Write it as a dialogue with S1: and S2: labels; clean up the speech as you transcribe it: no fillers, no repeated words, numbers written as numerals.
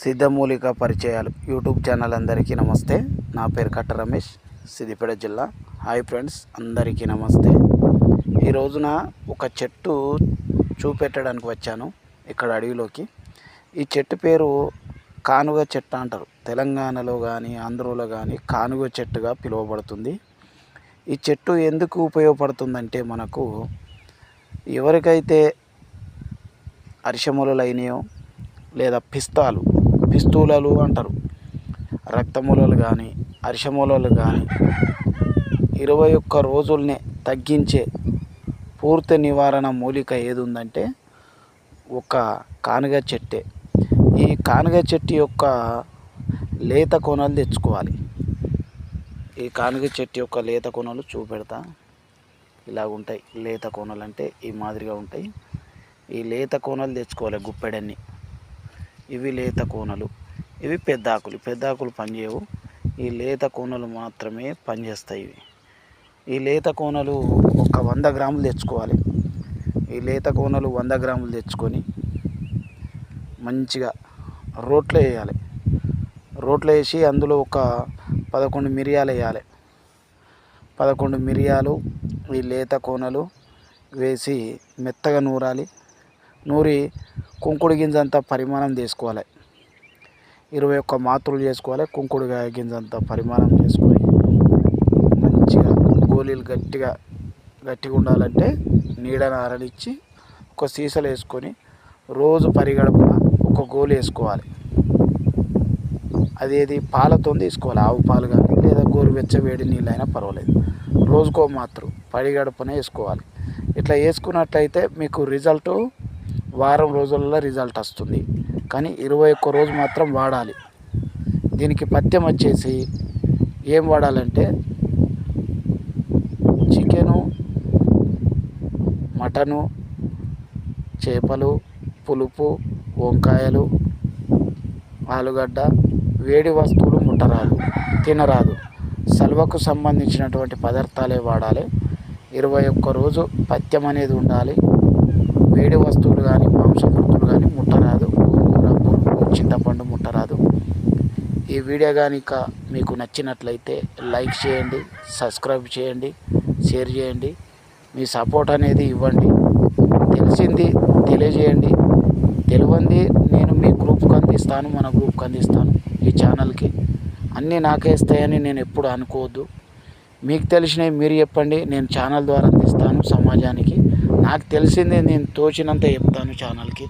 S1: సిద్ధమూలిక పరిచయాలు YouTube channel అందరికీ నమస్తే. నా పేరు కట్ట రమేష్, సిద్దిపేట జిల్లా. హాయ్ ఫ్రెండ్స్, అందరికీ నమస్తే. ఈ రోజున ఒక చెట్టు చూపెట్టడానికి వచ్చాను ఇక్కడ అడవిలోకి. ఈ చెట్టు పేరు కానుగ చెట్టు అంటారు. తెలంగాణలో కానీ ఆంధ్రలో కానీ కానుగ చెట్టుగా పిలువబడుతుంది. ఈ చెట్టు ఎందుకు ఉపయోగపడుతుందంటే, మనకు ఎవరికైతే అరిషములలు అయినాయో లేదా పిస్తూలలు అంటారు, రక్తమూలలు కానీ అరిషమూలలు కానీ 21 రోజుల్నే తగ్గించే పూర్తి నివారణ మూలిక ఏది ఉందంటే ఒక కానుగ చెట్టే. ఈ కానుగ చెట్టు యొక్క లేత కొనలు తెచ్చుకోవాలి. ఈ కానుగ చెట్టు యొక్క లేత కొనలు చూపెడతా. ఇలాగుంటాయి లేత కొనలు, అంటే ఈ మాదిరిగా ఉంటాయి. ఈ లేత కోనలు తెచ్చుకోవాలి, గుప్పెడన్ని. ఇవి లేత కోనలు. ఇవి పెద్దాకులు పనిచేయవు. ఈ లేత కోనలు మాత్రమే పనిచేస్తాయి. ఈ లేత కోనలు ఒక 100 గ్రాములు తెచ్చుకోవాలి. ఈ లేత కోనలు 100 గ్రాములు తెచ్చుకొని మంచిగా రోట్లో వేయాలి. రోట్లో వేసి అందులో ఒక 11 మిరియాలు వేయాలి. 11 మిరియాలు ఈ లేత కోనలు వేసి మెత్తగా నూరి కుంకుడు గింజంత పరిమాణం చేసుకోవాలి. 21 మాత్రలు చేసుకోవాలి. కుంకుడుకాయ గింజంత పరిమాణం చేసుకొని మంచిగా గోళీలు గట్టిగా ఉండాలంటే నీడను ఆరనిచ్చి ఒక సీసలు వేసుకొని రోజు పరిగడుపున ఒక గోళీ వేసుకోవాలి. అదేది పాలతో తీసుకోవాలి, ఆవు పాలు కానీ లేదా గోరువెచ్చ వేడి నీళ్ళైనా పర్వాలేదు. రోజుకో మాత్రం పరిగడుపున వేసుకోవాలి. ఇట్లా వేసుకున్నట్లయితే మీకు రిజల్ట్ వారం రోజుల్లో రిజల్ట్ వస్తుంది. కానీ 21 రోజు మాత్రం వాడాలి. దీనికి పథ్యం వచ్చేసి ఏం వాడాలంటే చికెను, మటను, చేపలు, పులుపు, వంకాయలు, ఆలుగడ్డ, వేడి వస్తువులు తినరాదు. సల్వకు సంబంధించినటువంటి పదార్థాలే వాడాలి. 21 రోజు పథ్యం అనేది ఉండాలి. వేడి వస్తువులు కానీ మాంసకృతులు కానీ ముట్టరాదు. చింతపండు ముట్టరాదు. ఈ వీడియో కనుక మీకు నచ్చినట్లయితే లైక్ చేయండి, సబ్స్క్రైబ్ చేయండి, షేర్ చేయండి. మీ సపోర్ట్ అనేది ఇవ్వండి. తెలిసింది తెలియజేయండి. తెలియంది నేను మీ గ్రూప్కి అందిస్తాను, మన గ్రూప్కి అందిస్తాను. ఈ ఛానల్కి అన్నీ నాకే ఇస్తాయని నేను ఎప్పుడు అనుకోవద్దు. మీకు తెలిసినవి మీరు చెప్పండి, నేను ఛానల్ ద్వారా అందిస్తాను సమాజానికి. నాకు తెలిసింది నేను తోచినంత చెప్తాను ఛానల్కి.